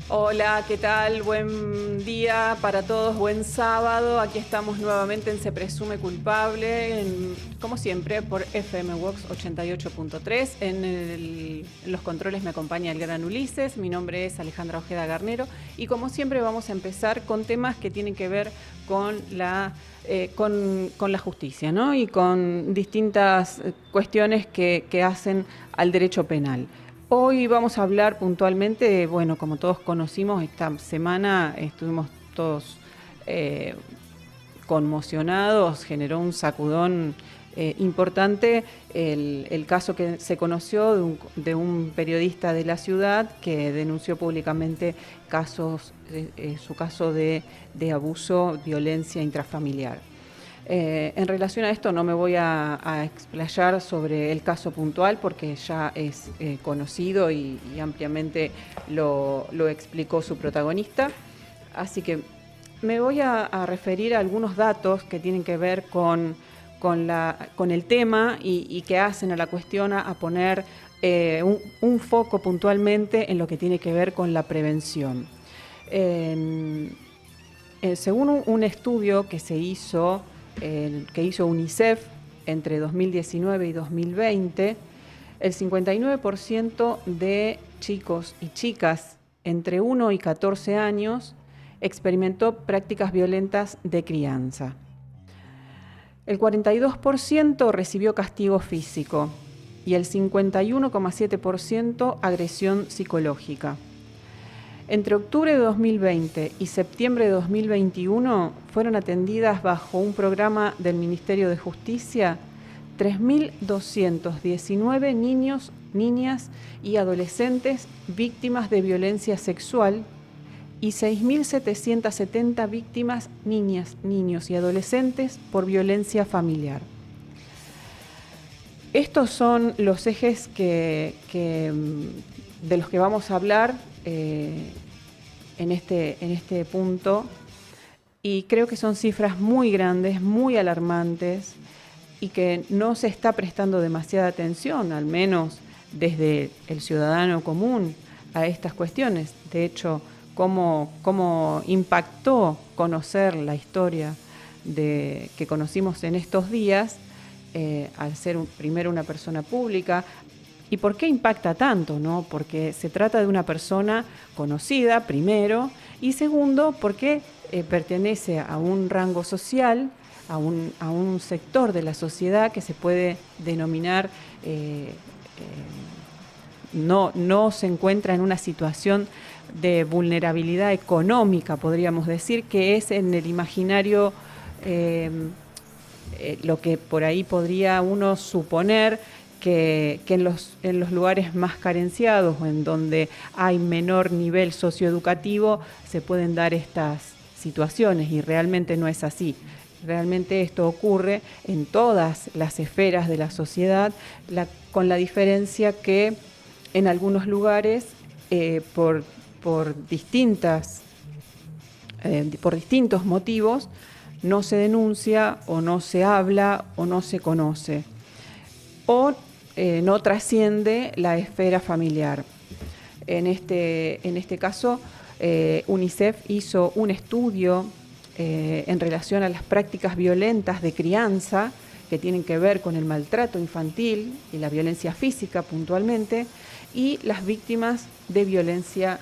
Hola, ¿qué tal? Buen día para todos, buen sábado. Aquí estamos nuevamente en Se Presume Culpable, como siempre, por FM Vox 88.3. En los controles me acompaña el gran Ulises. Mi nombre es Alejandra Ojeda Garnero y como siempre vamos a empezar con temas que tienen que ver con la justicia, ¿no? Y con distintas cuestiones que hacen al derecho penal. Hoy vamos a hablar puntualmente, bueno, como todos conocimos, esta semana estuvimos todos conmocionados, generó un sacudón importante el caso que se conoció de un periodista de la ciudad que denunció públicamente su caso de abuso, violencia intrafamiliar. En relación a esto no me voy a explayar sobre el caso puntual porque ya es conocido y ampliamente lo explicó su protagonista. Así que me voy a referir a algunos datos que tienen que ver con el tema y que hacen a la cuestión a poner un foco puntualmente en lo que tiene que ver con la prevención. Según un estudio que hizo UNICEF entre 2019 y 2020, el 59% de chicos y chicas entre 1 y 14 años experimentó prácticas violentas de crianza. El 42% recibió castigo físico y el 51,7% agresión psicológica. Entre octubre de 2020 y septiembre de 2021 fueron atendidas bajo un programa del Ministerio de Justicia 3.219 niños, niñas y adolescentes víctimas de violencia sexual y 6.770 víctimas niñas, niños y adolescentes por violencia familiar. Estos son los ejes de los que vamos a hablar en este punto, y creo que son cifras muy grandes, muy alarmantes y que no se está prestando demasiada atención, al menos desde el ciudadano común, a estas cuestiones. De hecho, cómo impactó conocer la historia que conocimos en estos días, al ser primero una persona pública. ¿Y por qué impacta tanto, no? Porque se trata de una persona conocida, primero, y segundo, porque pertenece a un rango social, a un sector de la sociedad que se puede denominar, no se encuentra en una situación de vulnerabilidad económica, podríamos decir, que es en el imaginario lo que por ahí podría uno suponer que en los lugares más carenciados o en donde hay menor nivel socioeducativo se pueden dar estas situaciones, y realmente no es así. Realmente esto ocurre en todas las esferas de la sociedad, con la diferencia que en algunos lugares por distintos motivos no se denuncia o no se habla o no se conoce, o no trasciende la esfera familiar. En este caso, UNICEF hizo un estudio en relación a las prácticas violentas de crianza que tienen que ver con el maltrato infantil y la violencia física puntualmente, y las víctimas de violencia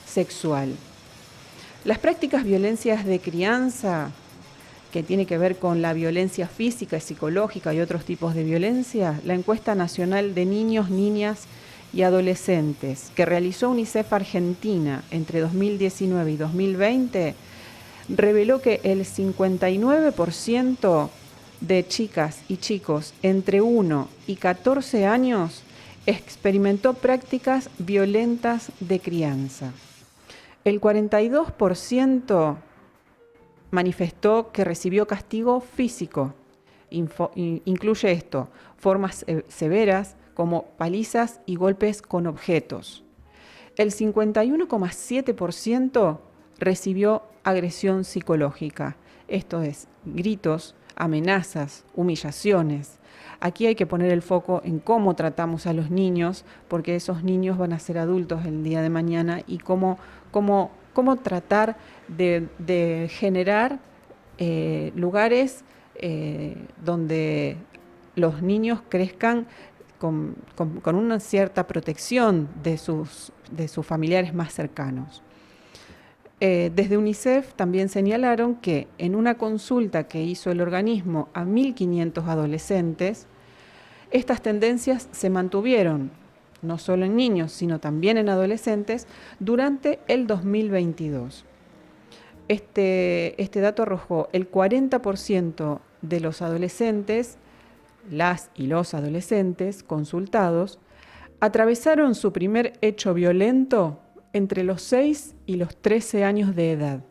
sexual. Las prácticas violencias de crianza, que tiene que ver con la violencia física y psicológica y otros tipos de violencia, la encuesta nacional de niños, niñas y adolescentes que realizó UNICEF Argentina entre 2019 y 2020 reveló que el 59% de chicas y chicos entre 1 y 14 años experimentó prácticas violentas de crianza. El 42% manifestó que recibió castigo físico. Incluye esto: formas severas como palizas y golpes con objetos. El 51,7% recibió agresión psicológica, esto es, gritos, amenazas, humillaciones, Aquí hay que poner el foco en cómo tratamos a los niños, porque esos niños van a ser adultos el día de mañana, y cómo tratar de generar lugares donde los niños crezcan con una cierta protección de sus familiares más cercanos. Desde UNICEF también señalaron que en una consulta que hizo el organismo a 1.500 adolescentes, estas tendencias se mantuvieron, no solo en niños, sino también en adolescentes, durante el 2022. Este dato arrojó el 40% de los adolescentes, las y los adolescentes consultados, atravesaron su primer hecho violento entre los 6 y los 13 años de edad.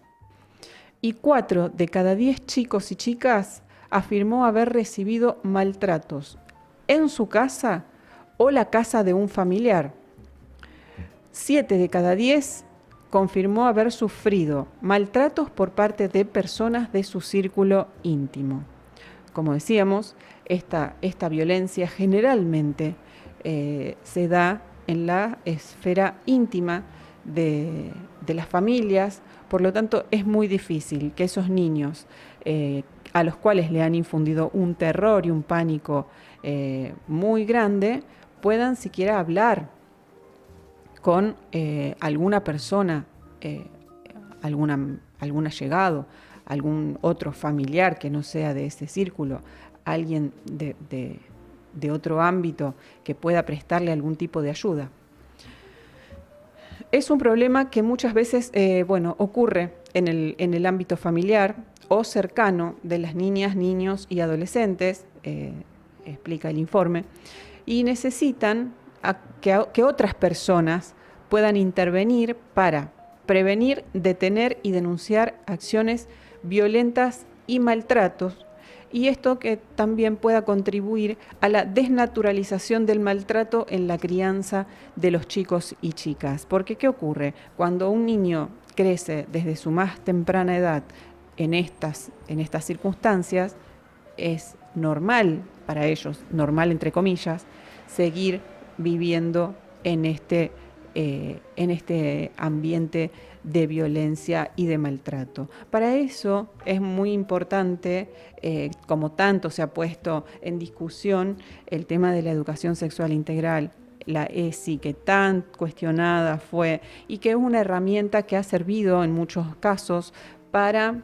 Y 4 de cada 10 chicos y chicas afirmó haber recibido maltratos en su casa o la casa de un familiar. 7 de cada 10 confirmó haber sufrido maltratos por parte de personas de su círculo íntimo. Como decíamos, esta violencia generalmente se da en la esfera íntima de las familias, por lo tanto es muy difícil que esos niños a los cuales le han infundido un terror y un pánico muy grande puedan siquiera hablar con alguna persona, algún allegado, algún otro familiar que no sea de ese círculo, alguien de otro ámbito que pueda prestarle algún tipo de ayuda. Es un problema que muchas veces ocurre en el ámbito familiar o cercano de las niñas, niños y adolescentes, explica el informe, y necesitan que otras personas puedan intervenir para prevenir, detener y denunciar acciones violentas y maltratos, y esto que también pueda contribuir a la desnaturalización del maltrato en la crianza de los chicos y chicas. Porque ¿qué ocurre? Cuando un niño crece desde su más temprana edad en estas circunstancias, es normal para ellos, normal entre comillas, seguir viviendo en este ambiente de violencia y de maltrato. Para eso es muy importante, como tanto se ha puesto en discusión, el tema de la educación sexual integral, la ESI, que tan cuestionada fue y que es una herramienta que ha servido en muchos casos para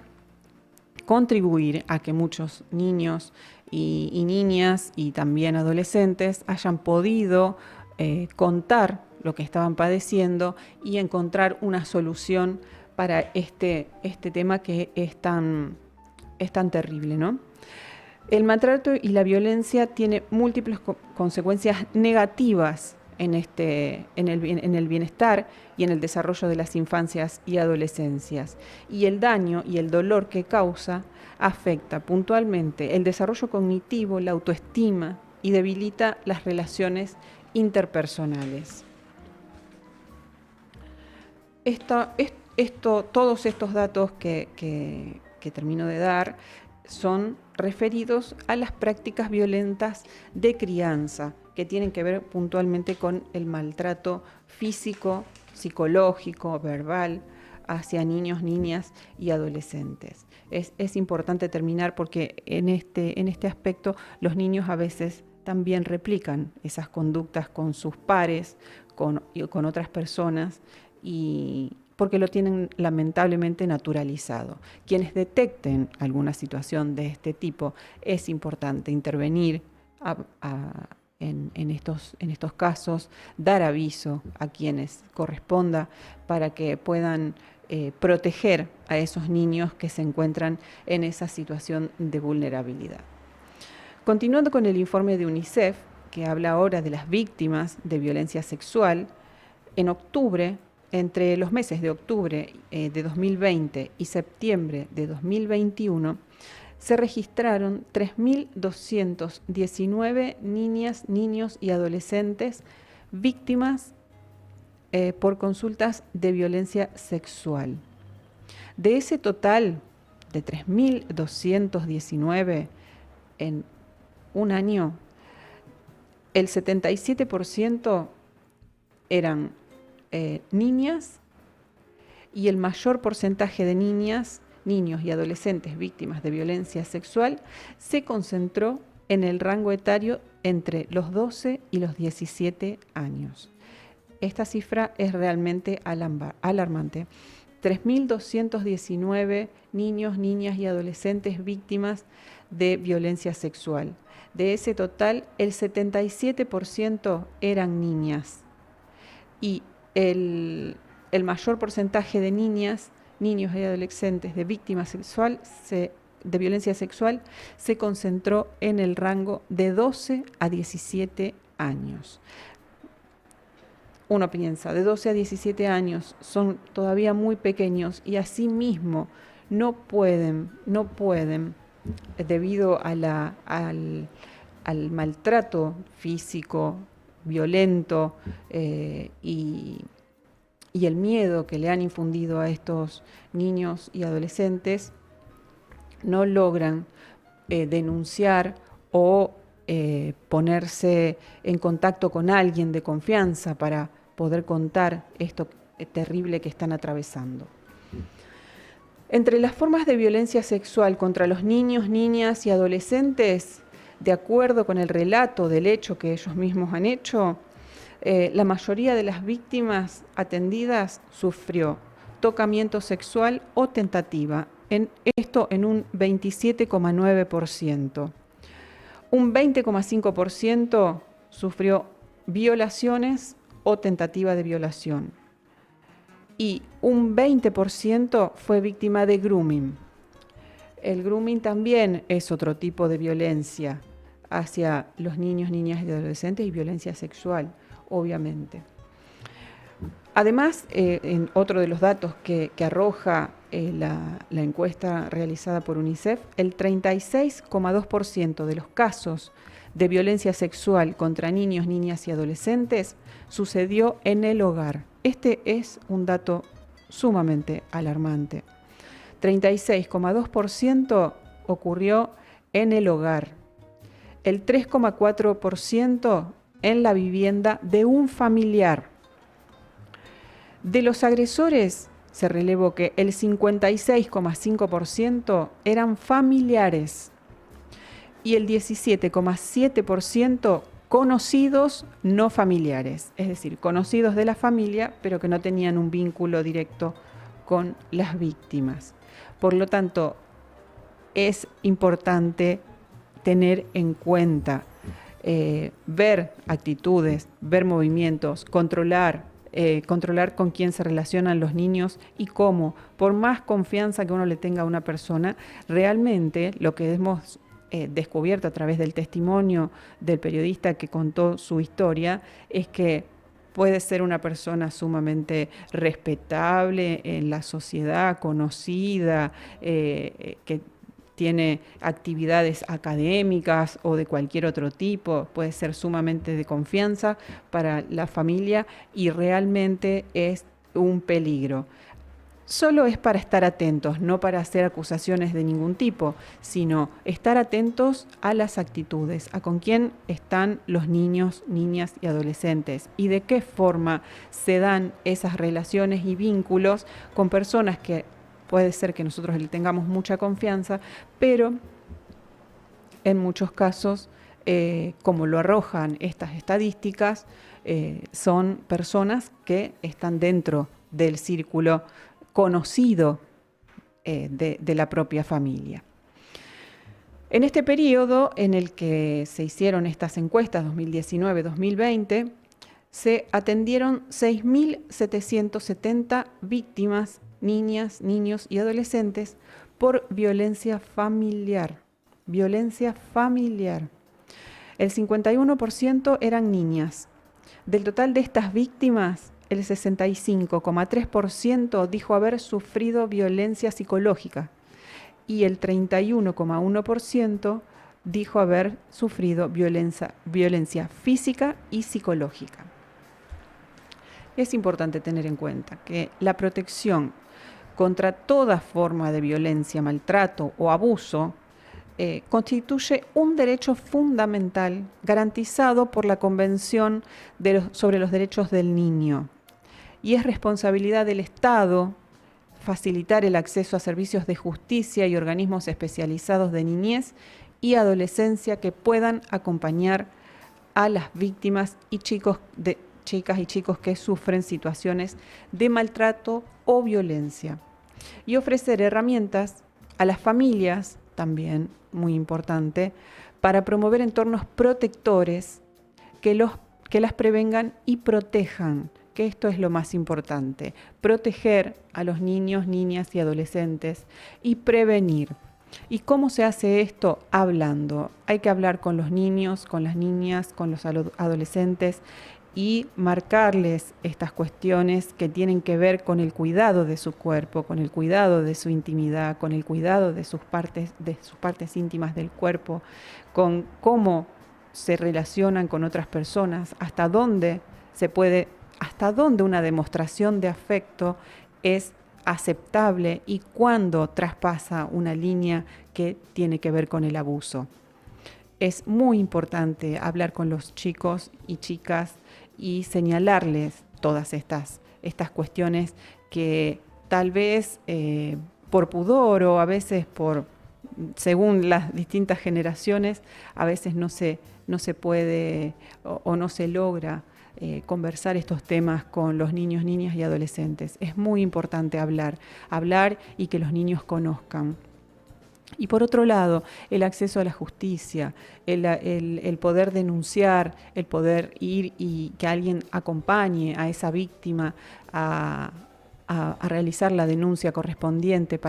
contribuir a que muchos niños y niñas y también adolescentes hayan podido contar lo que estaban padeciendo y encontrar una solución para este tema que es tan terrible, ¿no? El maltrato y la violencia tiene múltiples consecuencias negativas en el bienestar y en el desarrollo de las infancias y adolescencias. Y el daño y el dolor que causa afecta puntualmente el desarrollo cognitivo, la autoestima y debilita las relaciones interpersonales. Todos estos datos que termino de dar son referidos a las prácticas violentas de crianza, que tienen que ver puntualmente con el maltrato físico, psicológico, verbal, hacia niños, niñas y adolescentes. Es importante terminar porque en este aspecto los niños a veces también replican esas conductas con sus pares, con otras personas, y porque lo tienen lamentablemente naturalizado. Quienes detecten alguna situación de este tipo, es importante intervenir en estos casos, dar aviso a quienes corresponda para que puedan proteger a esos niños que se encuentran en esa situación de vulnerabilidad. Continuando con el informe de UNICEF, que habla ahora de las víctimas de violencia sexual, en octubre, entre los meses de octubre de 2020 y septiembre de 2021, se registraron 3.219 niñas, niños y adolescentes víctimas por consultas de violencia sexual. De ese total de 3.219 en un año, el 77% eran niñas, y el mayor porcentaje de niñas, niños y adolescentes víctimas de violencia sexual se concentró en el rango etario entre los 12 y los 17 años. Esta cifra es realmente alarmante. 3.219 niños, niñas y adolescentes víctimas de violencia sexual. De ese total, el 77% eran niñas. Y el mayor porcentaje de niñas, niños y adolescentes de víctimas de violencia sexual se concentró en el rango de 12 a 17 años. Uno piensa, de 12 a 17 años son todavía muy pequeños y asimismo no pueden, debido a al maltrato físico, violento y el miedo que le han infundido a estos niños y adolescentes, no logran denunciar o ponerse en contacto con alguien de confianza para poder contar esto terrible que están atravesando. Entre las formas de violencia sexual contra los niños, niñas y adolescentes, de acuerdo con el relato del hecho que ellos mismos han hecho, la mayoría de las víctimas atendidas sufrió tocamiento sexual o tentativa, esto en un 27,9%. Un 20,5% sufrió violaciones o tentativa de violación. Y un 20% fue víctima de grooming. El grooming también es otro tipo de violencia hacia los niños, niñas y adolescentes, y violencia sexual, obviamente. Además, en otro de los datos que arroja la encuesta realizada por UNICEF, el 36,2% de los casos de violencia sexual contra niños, niñas y adolescentes sucedió en el hogar. Este es un dato sumamente alarmante. 36,2% ocurrió en el hogar. El 3,4% en la vivienda de un familiar. De los agresores, se relevó que el 56,5% eran familiares y el 17,7% conocidos no familiares, es decir, conocidos de la familia, pero que no tenían un vínculo directo con las víctimas. Por lo tanto, es importante tener en cuenta, ver actitudes, ver movimientos, controlar con quién se relacionan los niños y cómo, por más confianza que uno le tenga a una persona, realmente lo que hemos descubierto a través del testimonio del periodista que contó su historia es que puede ser una persona sumamente respetable en la sociedad, conocida, que tiene actividades académicas o de cualquier otro tipo, puede ser sumamente de confianza para la familia y realmente es un peligro. Solo es para estar atentos, no para hacer acusaciones de ningún tipo, sino estar atentos a las actitudes, a con quién están los niños, niñas y adolescentes y de qué forma se dan esas relaciones y vínculos con personas que puede ser que nosotros le tengamos mucha confianza, pero en muchos casos, como lo arrojan estas estadísticas, son personas que están dentro del círculo conocido de la propia familia. En este periodo en el que se hicieron estas encuestas 2019-2020, se atendieron 6.770 víctimas, niñas, niños y adolescentes por violencia familiar. Violencia familiar. El 51% eran niñas. Del total de estas víctimas, el 65,3% dijo haber sufrido violencia psicológica y el 31,1% dijo haber sufrido violencia física y psicológica. Es importante tener en cuenta que la protección contra toda forma de violencia, maltrato o abuso constituye un derecho fundamental garantizado por la Convención sobre los Derechos del Niño y es responsabilidad del Estado facilitar el acceso a servicios de justicia y organismos especializados de niñez y adolescencia que puedan acompañar a las víctimas y chicas y chicos que sufren situaciones de maltrato o violencia. Y ofrecer herramientas a las familias, también muy importante, para promover entornos protectores que las prevengan y protejan, que esto es lo más importante, proteger a los niños, niñas y adolescentes y prevenir. ¿Y cómo se hace esto? Hablando. Hay que hablar con los niños, con las niñas, con los adolescentes y marcarles estas cuestiones que tienen que ver con el cuidado de su cuerpo, con el cuidado de su intimidad, con el cuidado de sus partes íntimas del cuerpo, con cómo se relacionan con otras personas, hasta dónde una demostración de afecto es aceptable y cuándo traspasa una línea que tiene que ver con el abuso. Es muy importante hablar con los chicos y chicas y señalarles todas estas cuestiones que tal vez por pudor o a veces según las distintas generaciones, a veces no se puede o no se logra conversar estos temas con los niños, niñas y adolescentes. Es muy importante hablar y que los niños conozcan. Y por otro lado, el acceso a la justicia, el poder denunciar, el poder ir y que alguien acompañe a esa víctima a realizar la denuncia correspondiente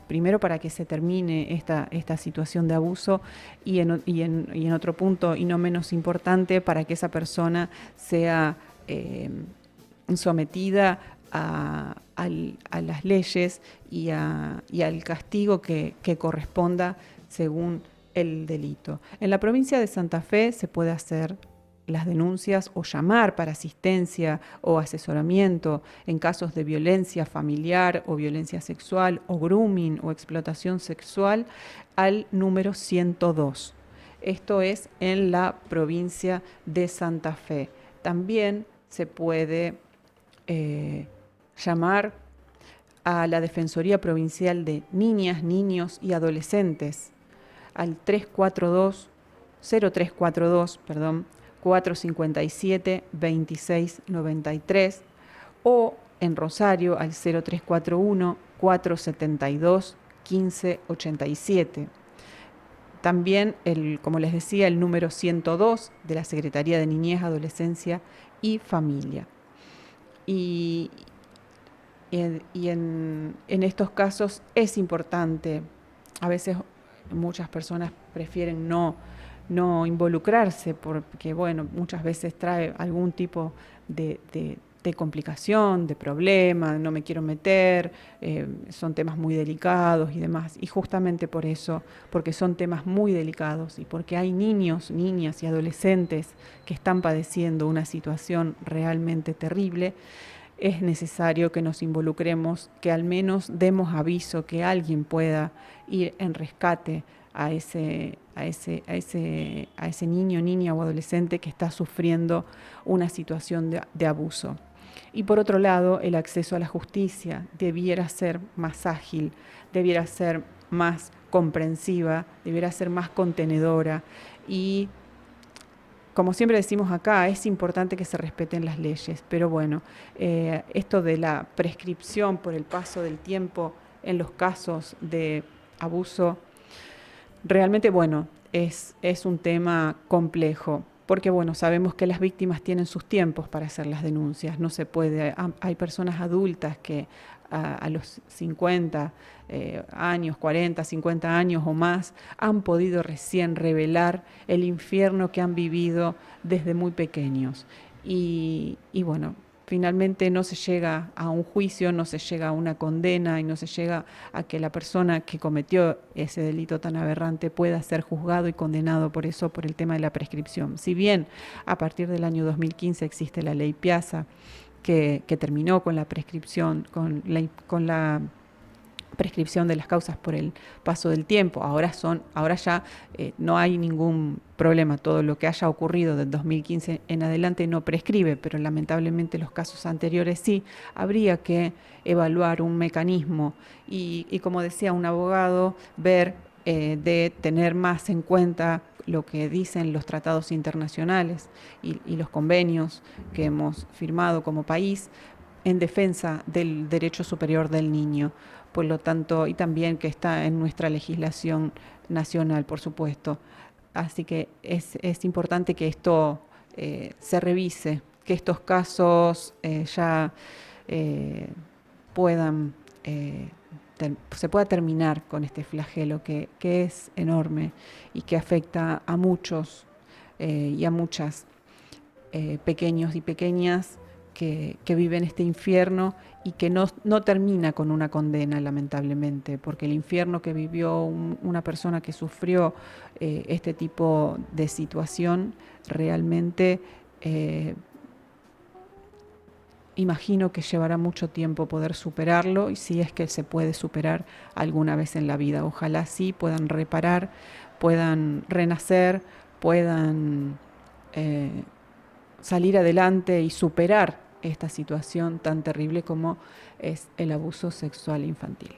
primero para que se termine esta situación de abuso y en otro punto, y no menos importante, para que esa persona sea sometida a las leyes y al castigo que corresponda según el delito. En la provincia de Santa Fe se puede hacer las denuncias o llamar para asistencia o asesoramiento en casos de violencia familiar o violencia sexual o grooming o explotación sexual al número 102. Esto es en la provincia de Santa Fe. También se puede llamar a la Defensoría Provincial de Niñas, Niños y Adolescentes al 0342 457-2693 o en Rosario al 0341-472-1587. También, como les decía, el número 102 de la Secretaría de Niñez, Adolescencia y Familia. Y en estos casos es importante, a veces muchas personas prefieren no involucrarse porque, bueno, muchas veces trae algún tipo de complicación, de problema, no me quiero meter, son temas muy delicados y demás. Y justamente por eso, porque son temas muy delicados y porque hay niños, niñas y adolescentes que están padeciendo una situación realmente terrible, es necesario que nos involucremos, que al menos demos aviso, que alguien pueda ir en rescate a ese niño, niña o adolescente que está sufriendo una situación de abuso. Y por otro lado, el acceso a la justicia debiera ser más ágil, debiera ser más comprensiva, debiera ser más contenedora y, como siempre decimos acá, es importante que se respeten las leyes, pero bueno, esto de la prescripción por el paso del tiempo en los casos de abuso, realmente, bueno, es un tema complejo, porque, bueno, sabemos que las víctimas tienen sus tiempos para hacer las denuncias, no se puede, hay personas adultas que a los 50 años, 40, 50 años o más, han podido recién revelar el infierno que han vivido desde muy pequeños. Y bueno, finalmente no se llega a un juicio, no se llega a una condena y no se llega a que la persona que cometió ese delito tan aberrante pueda ser juzgado y condenado por eso, por el tema de la prescripción. Si bien a partir del año 2015 existe la ley Piazza, que terminó con la prescripción, con prescripción de las causas por el paso del tiempo. Ahora ya no hay ningún problema. Todo lo que haya ocurrido del 2015 en adelante no prescribe, pero lamentablemente los casos anteriores sí. Habría que evaluar un mecanismo y como decía un abogado, ver de tener más en cuenta lo que dicen los tratados internacionales y los convenios que hemos firmado como país en defensa del derecho superior del niño. Por lo tanto, y también que está en nuestra legislación nacional, por supuesto. Así que es importante que esto se revise, que estos casos ya puedan, se pueda terminar con este flagelo que es enorme y que afecta a muchos y a muchas pequeños y pequeñas que viven este infierno y que no termina con una condena, lamentablemente, porque el infierno que vivió una persona que sufrió este tipo de situación realmente imagino que llevará mucho tiempo poder superarlo, y si es que se puede superar alguna vez en la vida. Ojalá sí puedan reparar, puedan renacer, puedan salir adelante y superar esta situación tan terrible como es el abuso sexual infantil.